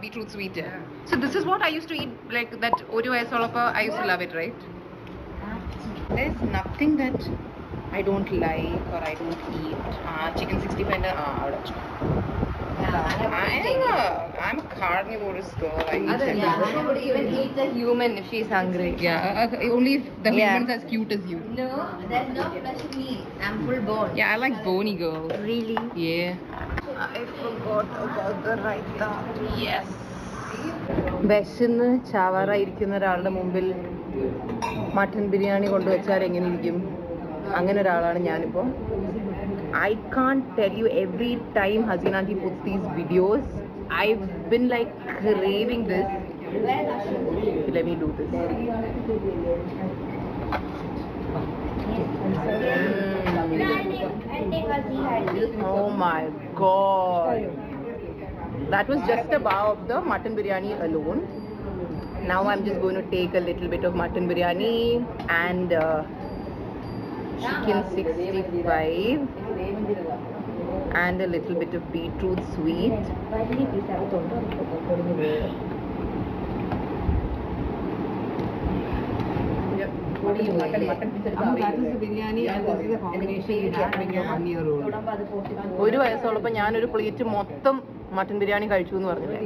beetroot sweet. So this is what I used to eat, like that oru vayassolappa. I used to love it, right? There's nothing that I don't like or I don't eat. Chicken 65 I'm a carnivorous girl. I eat Ahaana would even eat a human if she's hungry. only if the human's as cute as you. No, there's no flesh in me. I'm full bone. Yeah, I like bony girls. Really? Yeah. I forgot about the raita. Yes. വിശന്ന് ചാവാറായിരിക്കുന്ന ഒരാളുടെ മുമ്പിൽ mutton biryani കൊണ്ടുവച്ചാൽ എങ്ങനെ ഇരിക്കും? അങ്ങനെ ഒരാളാണ് ഞാനിപ്പോൾ. I can't tell you, every time Hasina ji puts these videos, I've been like craving this. Let me do this. Oh my god. That was just above the mutton biryani alone. Now I'm just going to take a little bit of mutton biryani and chicken 65 and a little bit of beetroot sweet. That is the biryani and this is a combination you have when you're 1 year old. ഒരു വയസ്സുള്ളപ്പോൾ ഞാനൊരു plate മൊത്തം mutton biryani കഴിച്ചു എന്ന് പറഞ്ഞില്ലേ?